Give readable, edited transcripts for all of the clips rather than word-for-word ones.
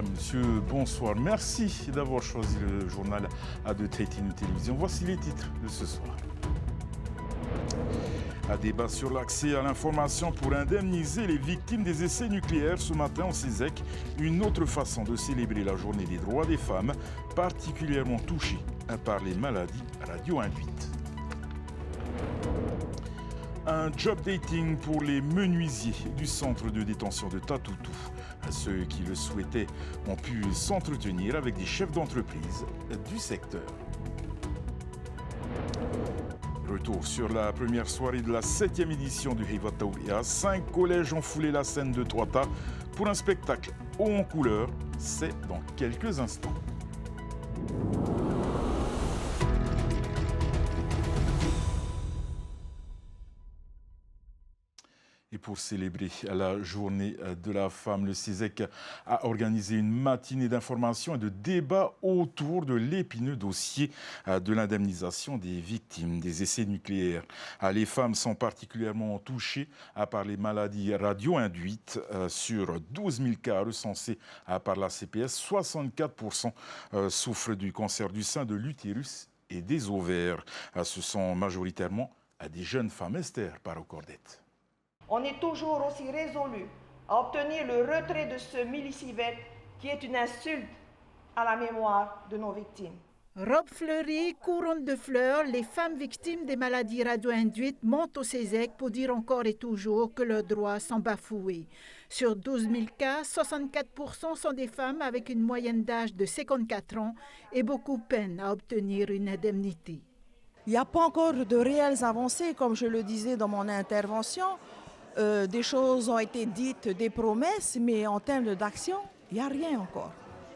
Madame, Monsieur, bonsoir. Merci d'avoir choisi le journal de Tétine Télévision. Voici les titres de ce soir. Un débat sur l'accès à l'information pour indemniser les victimes des essais nucléaires ce matin au CESEC. Une autre façon de célébrer la journée des droits des femmes, particulièrement touchées par les maladies radio-induites. Un job dating pour les menuisiers du centre de détention de Tatoutou. Ceux qui le souhaitaient ont pu s'entretenir avec des chefs d'entreprise du secteur. Retour sur la première soirée de la 7e édition du Heivat Tauria. 5 collèges ont foulé la scène de Toata pour un spectacle haut en couleur. C'est dans quelques instants. Et pour célébrer la journée de la femme, le CESEC a organisé une matinée d'information et de débat autour de l'épineux dossier de l'indemnisation des victimes des essais nucléaires. Les femmes sont particulièrement touchées par les maladies radio-induites. Sur 12 000 cas recensés par la CPS, 64% souffrent du cancer du sein, de l'utérus et des ovaires. Ce sont majoritairement des jeunes femmes. Esther Parocordette. On est toujours aussi résolu à obtenir le retrait de ce millicivette qui est une insulte à la mémoire de nos victimes. Robe fleurie, couronne de fleurs, les femmes victimes des maladies radio-induites montent au CESEC pour dire encore et toujours que leurs droits sont bafoués. Sur 12 000 cas, 64% sont des femmes avec une moyenne d'âge de 54 ans et beaucoup peinent à obtenir une indemnité. Il n'y a pas encore de réelles avancées, comme je le disais dans mon intervention. Des choses ont été dites, des promesses, mais en termes d'action, il n'y a rien encore.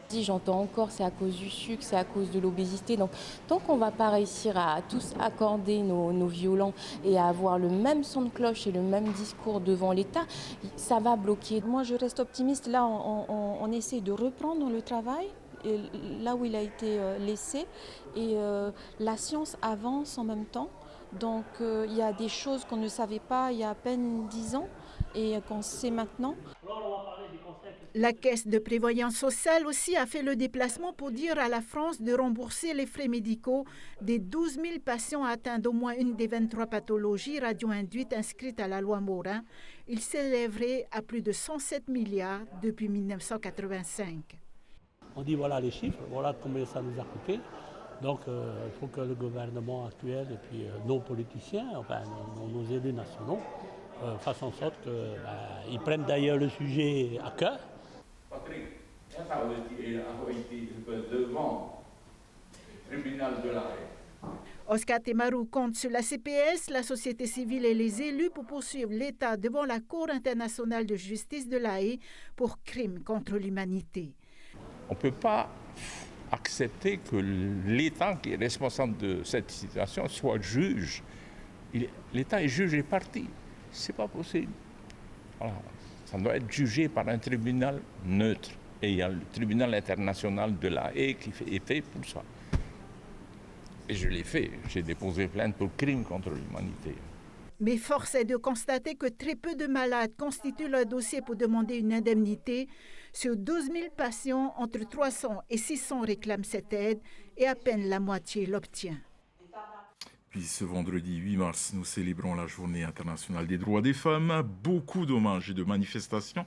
Si j'entends encore, c'est à cause du sucre, c'est à cause de l'obésité. Donc, tant qu'on ne va pas réussir à tous accorder nos violents et à avoir le même son de cloche et le même discours devant l'État, ça va bloquer. Moi, je reste optimiste. Là, on essaie de reprendre le travail là où il a été laissé. Et la science avance en même temps. Donc il y a des choses qu'on ne savait pas il y a à peine 10 ans et qu'on sait maintenant. La Caisse de prévoyance sociale aussi a fait le déplacement pour dire à la France de rembourser les frais médicaux des 12 000 patients atteints d'au moins une des 23 pathologies radio-induites inscrites à la loi Morin. Il s'élèverait à plus de 107 milliards depuis 1985. On dit voilà les chiffres, voilà combien ça nous a coûté. Donc il faut que le gouvernement actuel et puis nos politiciens, enfin nos élus nationaux, fassent en sorte qu'ils prennent d'ailleurs le sujet à cœur. Patrick, ça a été devant le tribunal de l'Arrêt. Oscar Temarou compte sur la CPS, la société civile et les élus pour poursuivre l'État devant la Cour internationale de justice de La Haye pour crimes contre l'humanité. On ne peut pas accepter que l'État qui est responsable de cette situation soit juge. L'État est juge et partie. Ce n'est pas possible. Voilà. Ça doit être jugé par un tribunal neutre. Et il y a le tribunal international de La Haye qui est fait pour ça. Et je l'ai fait. J'ai déposé plainte pour crime contre l'humanité. Mais force est de constater que très peu de malades constituent leur dossier pour demander une indemnité. Sur 12 000 patients, entre 300 et 600 réclament cette aide et à peine la moitié l'obtient. Puis ce vendredi 8 mars, nous célébrons la Journée internationale des droits des femmes. Beaucoup d'hommages et de manifestations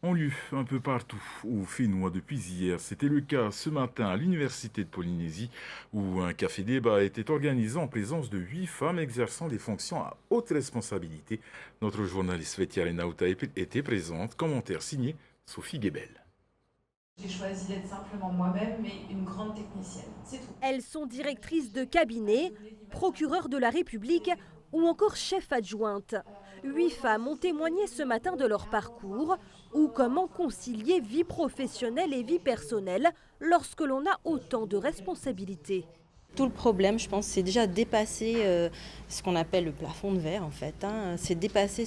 ont lieu un peu partout au Fénois depuis hier. C'était le cas ce matin à l'Université de Polynésie où un café-débat était organisé en présence de 8 femmes exerçant des fonctions à haute responsabilité. Notre journaliste Svetia Renauta était présente. Commentaire signé Sophie Guébel. J'ai choisi d'être simplement moi-même, mais une grande technicienne, c'est tout. Elles sont directrices de cabinet, procureurs de la République ou encore chef adjointe. 8 femmes ont témoigné ce matin de leur parcours ou comment concilier vie professionnelle et vie personnelle lorsque l'on a autant de responsabilités. Tout le problème, je pense, c'est déjà dépasser ce qu'on appelle le plafond de verre, en fait. C'est dépasser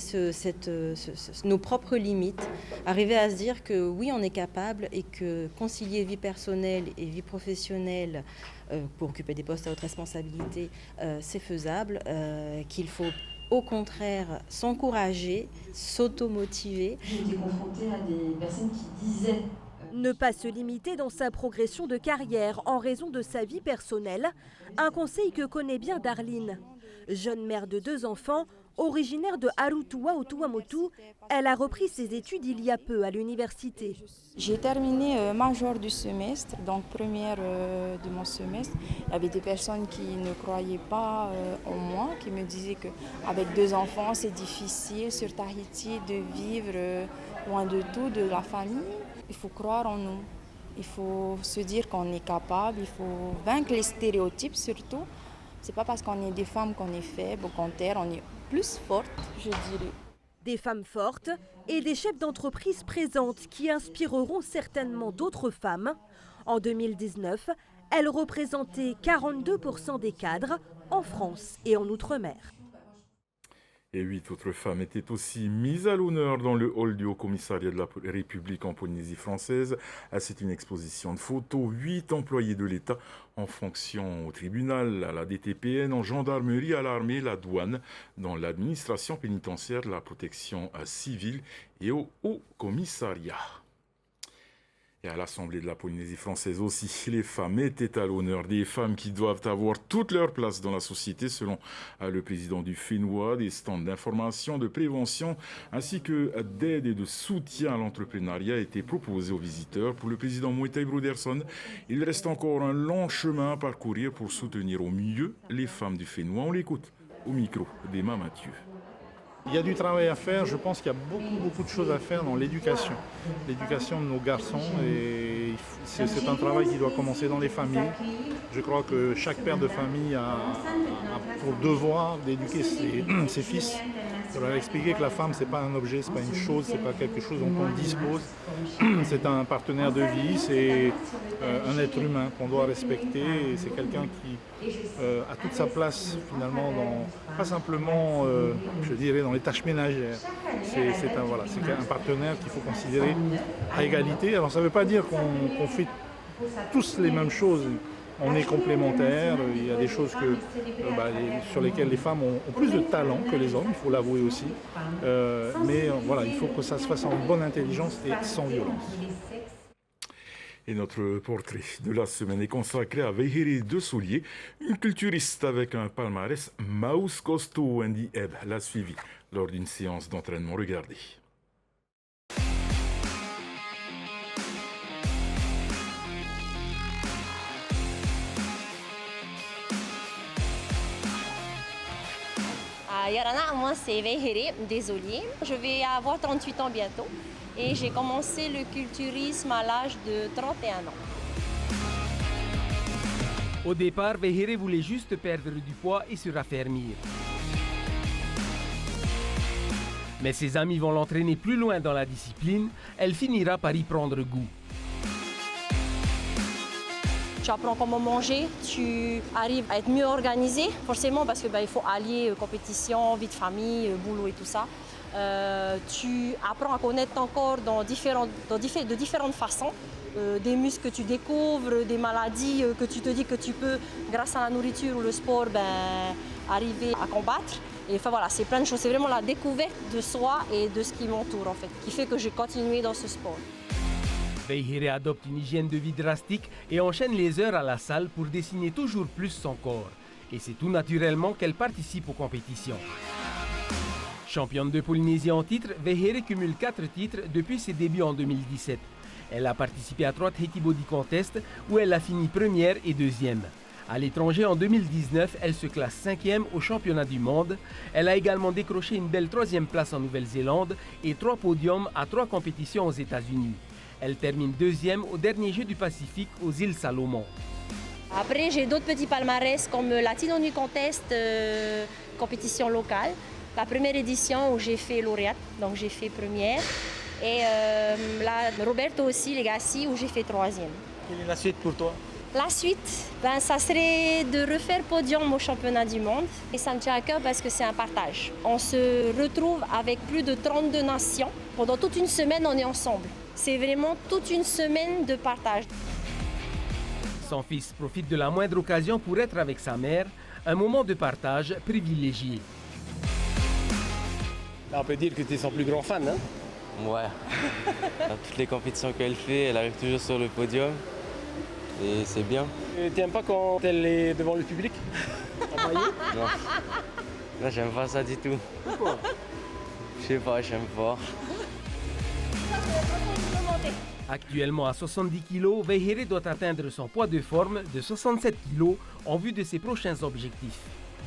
nos propres limites, arriver à se dire que oui, on est capable et que concilier vie personnelle et vie professionnelle pour occuper des postes à haute responsabilité, c'est faisable, qu'il faut au contraire s'encourager, s'automotiver. J'ai été confrontée à des personnes qui disaient Ne pas se limiter dans sa progression de carrière en raison de sa vie personnelle, un conseil que connaît bien Darline. Jeune mère de 2 enfants, originaire de Arutua au Tuamotu, elle a repris ses études il y a peu à l'université. J'ai terminé major du semestre, donc première de mon semestre. Il y avait des personnes qui ne croyaient pas en moi, qui me disaient qu'avec 2 enfants, c'est difficile sur Tahiti de vivre loin de tout, de la famille. Il faut croire en nous, il faut se dire qu'on est capable, il faut vaincre les stéréotypes surtout. C'est pas parce qu'on est des femmes qu'on est faible, au contraire, on est plus fortes, je dirais. Des femmes fortes et des chefs d'entreprise présentes qui inspireront certainement d'autres femmes. En 2019, elles représentaient 42% des cadres en France et en Outre-mer. Et 8 autres femmes étaient aussi mises à l'honneur dans le hall du Haut-Commissariat de la République en Polynésie française. C'est une exposition de photos. 8 employés de l'État en fonction au tribunal, à la DTPN, en gendarmerie, à l'armée, la douane, dans l'administration pénitentiaire, la protection civile et au Haut-Commissariat. Et à l'Assemblée de la Polynésie française aussi, les femmes étaient à l'honneur, des femmes qui doivent avoir toute leur place dans la société, selon le président du FENWA, des stands d'information, de prévention, ainsi que d'aide et de soutien à l'entrepreneuriat étaient proposés aux visiteurs. Pour le président Moetai Broderson, il reste encore un long chemin à parcourir pour soutenir au mieux les femmes du FENWA. On l'écoute au micro d'Emma Mathieu. Il y a du travail à faire, je pense qu'il y a beaucoup de choses à faire dans l'éducation de nos garçons, et c'est un travail qui doit commencer dans les familles. Je crois que chaque père de famille a pour devoir d'éduquer ses fils, de leur expliquer que la femme c'est pas un objet, c'est pas une chose, c'est pas quelque chose dont on dispose, c'est un partenaire de vie, c'est un être humain qu'on doit respecter, et c'est quelqu'un qui a toute sa place finalement, pas simplement je dirais dans les tâches ménagères. C'est un partenaire qu'il faut considérer à égalité. Alors ça ne veut pas dire qu'on fait tous les mêmes choses. On est complémentaires. Il y a des choses sur lesquelles les femmes ont plus de talent que les hommes, il faut l'avouer aussi. Mais il faut que ça se fasse en bonne intelligence et sans violence. Et notre portrait de la semaine est consacré à Vehiri de Soulier, une culturiste avec un palmarès Maus Costo Wendy Ebb l'a suivi lors d'une séance d'entraînement. Regardez. Yorana, moi c'est Vehiri des Souliers. Je vais avoir 38 ans bientôt. Et j'ai commencé le culturisme à l'âge de 31 ans. Au départ, Vehiri voulait juste perdre du poids et se raffermir. Mais ses amis vont l'entraîner plus loin dans la discipline, elle finira par y prendre goût. Tu apprends comment manger, tu arrives à être mieux organisé, forcément parce qu'il faut allier compétition, vie de famille, boulot et tout ça. Tu apprends à connaître ton corps de différentes façons, des muscles que tu découvres, des maladies que tu te dis que tu peux, grâce à la nourriture ou le sport, arriver à combattre. Et c'est plein de choses. C'est vraiment la découverte de soi et de ce qui m'entoure en fait, qui fait que j'ai continué dans ce sport. Vehiri adopte une hygiène de vie drastique et enchaîne les heures à la salle pour dessiner toujours plus son corps. Et c'est tout naturellement qu'elle participe aux compétitions. Championne de Polynésie en titre, Vehiri cumule 4 titres depuis ses débuts en 2017. Elle a participé à 3 Tahiti Body Contest où elle a fini première et deuxième. À l'étranger, en 2019, elle se classe 5e au championnat du monde. Elle a également décroché une belle 3e place en Nouvelle-Zélande et 3 podiums à 3 compétitions aux États-Unis. Elle termine 2e au dernier Jeux du Pacifique aux îles Salomon. Après, j'ai d'autres petits palmarès comme Latino Nuit Contest, compétition locale. La première édition où j'ai fait lauréate, donc j'ai fait première. Et Roberto aussi, Legacy, où j'ai fait 3e. Quelle est la suite pour toi? La suite, ça serait de refaire podium au championnat du monde. Et ça me tient à cœur parce que c'est un partage. On se retrouve avec plus de 32 nations. Pendant toute une semaine, on est ensemble. C'est vraiment toute une semaine de partage. Son fils profite de la moindre occasion pour être avec sa mère, un moment de partage privilégié. Là, on peut dire que tu es son plus grand fan, hein? Ouais. Dans toutes les compétitions qu'elle fait, elle arrive toujours sur le podium. Et c'est bien. T'aimes pas quand elle est devant le public? En maillot? Non. Là, j'aime pas ça du tout. Pourquoi? Je sais pas, j'aime pas. Actuellement à 70 kg, Vehire doit atteindre son poids de forme de 67 kg en vue de ses prochains objectifs.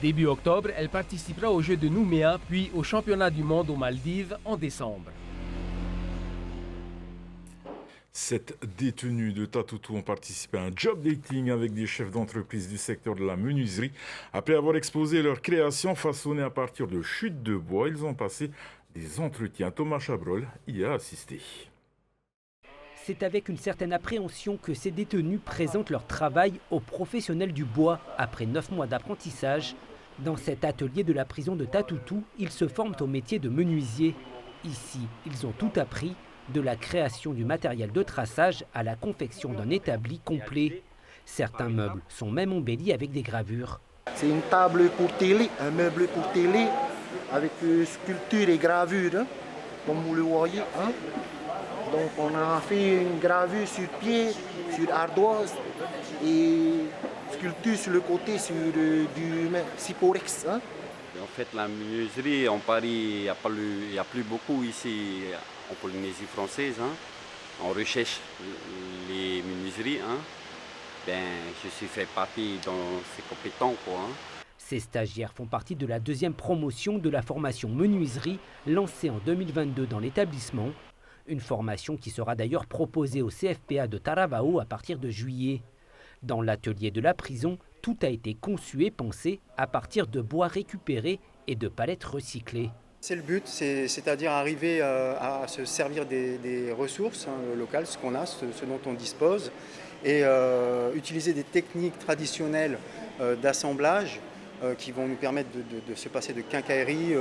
Début octobre, elle participera aux Jeux de Nouméa, puis au Championnat du monde aux Maldives en décembre. 7 détenus de Tatoutou ont participé à un job dating avec des chefs d'entreprise du secteur de la menuiserie. Après avoir exposé leur création façonnée à partir de chutes de bois, ils ont passé des entretiens. Thomas Chabrol y a assisté. C'est avec une certaine appréhension que ces détenus présentent leur travail aux professionnels du bois après 9 mois d'apprentissage. Dans cet atelier de la prison de Tatoutou, ils se forment au métier de menuisier. Ici, ils ont tout appris, de la création du matériel de traçage à la confection d'un établi complet. Certains meubles sont même embellis avec des gravures. C'est une table pour télé, un meuble pour télé avec sculpture et gravure, hein, comme vous le voyez. Hein. Donc on a fait une gravure sur pied, sur ardoise et sculpture sur le côté sur du cyporex. Hein. En fait, la menuiserie en Paris, il n'y a plus beaucoup ici en Polynésie française. Hein. On recherche les menuiseries. Hein. Je suis fait partie dans ces compétences. Hein. Ces stagiaires font partie de la deuxième promotion de la formation menuiserie lancée en 2022 dans l'établissement. Une formation qui sera d'ailleurs proposée au CFPA de Taravao à partir de juillet. Dans l'atelier de la prison, tout a été conçu et pensé à partir de bois récupérés et de palettes recyclées. C'est le but, c'est-à-dire arriver à se servir des ressources locales, ce qu'on a, ce dont on dispose, et utiliser des techniques traditionnelles d'assemblage qui vont nous permettre de se passer de quincaillerie,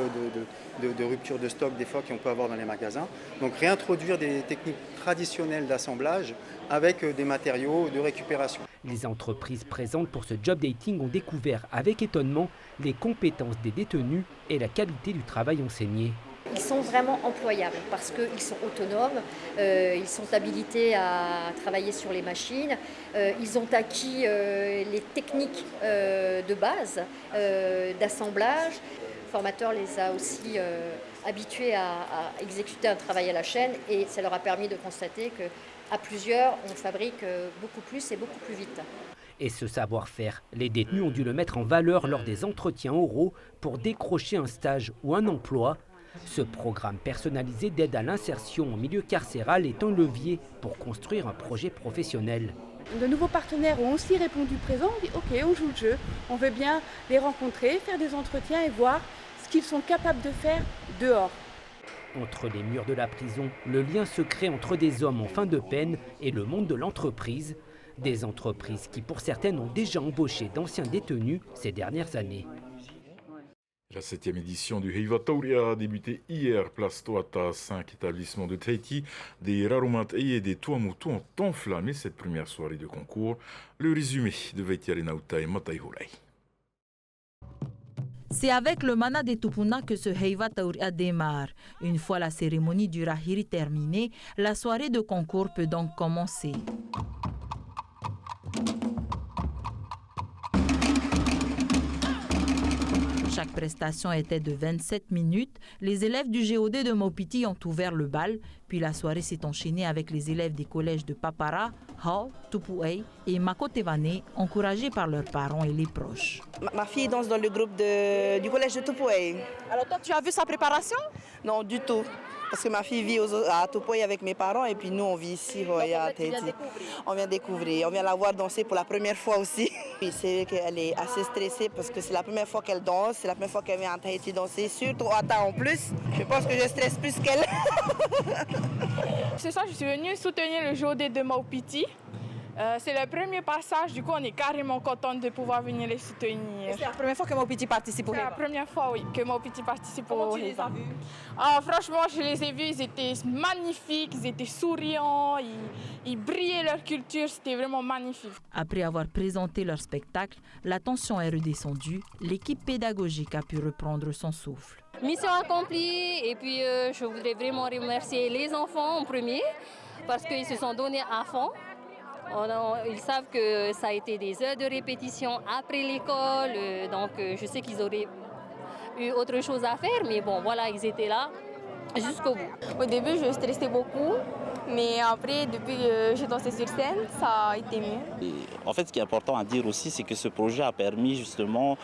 de rupture de stock des fois qu'on peut avoir dans les magasins. Donc réintroduire des techniques traditionnelles d'assemblage avec des matériaux de récupération. Les entreprises présentes pour ce job dating ont découvert avec étonnement les compétences des détenus et la qualité du travail enseigné. Ils sont vraiment employables parce qu'ils sont autonomes, ils sont habilités à travailler sur les machines, ils ont acquis les techniques de base d'assemblage. Le formateur les a aussi habitués à exécuter un travail à la chaîne et ça leur a permis de constater qu'à plusieurs, on fabrique beaucoup plus et beaucoup plus vite. Et ce savoir-faire, les détenus ont dû le mettre en valeur lors des entretiens oraux pour décrocher un stage ou un emploi. Ce programme personnalisé d'aide à l'insertion en milieu carcéral est un levier pour construire un projet professionnel. De nouveaux partenaires ont aussi répondu présent. On dit ok, on joue le jeu, on veut bien les rencontrer, faire des entretiens et voir ce qu'ils sont capables de faire dehors. Entre les murs de la prison, le lien se crée entre des hommes en fin de peine et le monde de l'entreprise. Des entreprises qui pour certaines ont déjà embauché d'anciens détenus ces dernières années. La 7e édition du Heiva Tauri a débuté hier, place Toata. 5 établissements de Tahiti, des Raromatei et des Tuamotu ont enflammé cette première soirée de concours. Le résumé de Veitiare Nauta et Matai Horai. C'est avec le mana des Tupuna que ce Heiva Tauria démarre. Une fois la cérémonie du Rahiri terminée, la soirée de concours peut donc commencer. Chaque prestation était de 27 minutes. Les élèves du GOD de Maupiti ont ouvert le bal, puis la soirée s'est enchaînée avec les élèves des collèges de Papara, Hau, Tupuai et Makotevane, encouragés par leurs parents et les proches. Ma fille danse dans le groupe du collège de Tupuai. Alors toi, tu as vu sa préparation? Non, du tout. Parce que ma fille vit à Tupuai avec mes parents et puis nous on vit ici à Tahiti. On vient découvrir, on vient la voir danser pour la première fois aussi. C'est vrai qu'elle est assez stressée parce que c'est la première fois qu'elle danse, c'est la première fois qu'elle vient à Tahiti danser, surtout à Tahiti en plus. Je pense que je stresse plus qu'elle. Ce soir, je suis venue soutenir le GOD de Maupiti C'est le premier passage, du coup on est carrément contente de pouvoir venir les soutenir. C'est la première fois que Maupiti participe au Heiva? C'est la première fois, oui, que Maupiti participe au Heiva. Comment tu les as vus? Franchement, je les ai vus, ils étaient magnifiques, ils étaient souriants, ils brillaient leur culture, c'était vraiment magnifique. Après avoir présenté leur spectacle, la tension est redescendue, l'équipe pédagogique a pu reprendre son souffle. Mission accomplie et puis je voudrais vraiment remercier les enfants en premier parce qu'ils se sont donnés à fond. Ils savent que ça a été des heures de répétition après l'école, donc je sais qu'ils auraient eu autre chose à faire, mais bon voilà, ils étaient là jusqu'au bout. Au début, je stressais beaucoup, mais après, depuis que j'ai dansé sur scène, ça a été mieux. Et en fait, ce qui est important à dire aussi, c'est que ce projet a permis justement,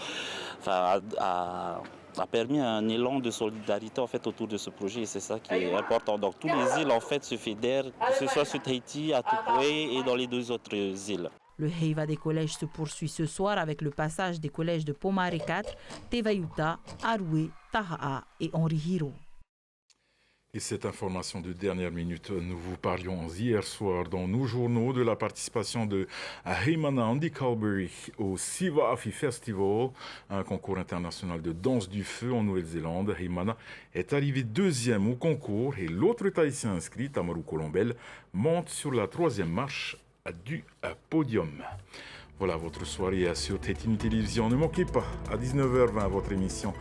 a permis un élan de solidarité en fait autour de ce projet et c'est ça qui est important. Donc tous les îles en fait se fédèrent, que ce soit sur Tahiti, à Tupuai et dans les 2 autres îles. Le Heiva des collèges se poursuit ce soir avec le passage des collèges de Pomare 4, Tevayuta, Aroué, Taha'a et Henri Hiro. Et cette information de dernière minute, nous vous parlions hier soir dans nos journaux de la participation de Heimana Andy Calbury au Siva Afi Festival, un concours international de danse du feu en Nouvelle-Zélande. Heimana est arrivé 2e au concours et l'autre Tahitien inscrit, Tamaru Colombel, monte sur la 3e marche du podium. Voilà votre soirée sur Tahiti Télévision. Ne manquez pas à 19h20 votre émission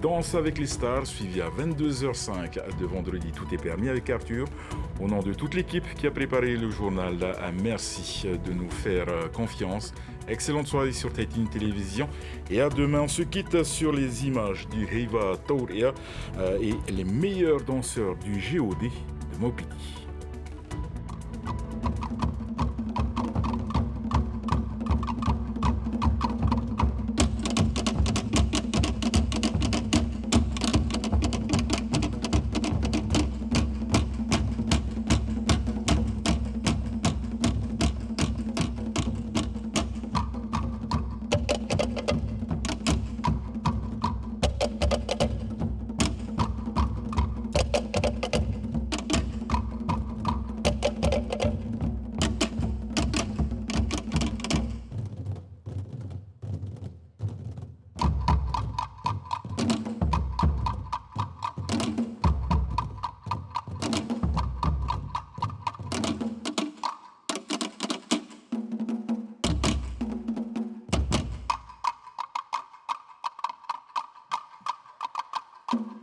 Danse avec les stars, suivie à 22h05 de vendredi. Tout est permis avec Arthur. Au nom de toute l'équipe qui a préparé le journal, merci de nous faire confiance. Excellente soirée sur Tahiti Télévision. Et à demain, on se quitte sur les images du Heiva Tauria et les meilleurs danseurs du GOD de Maupiti. you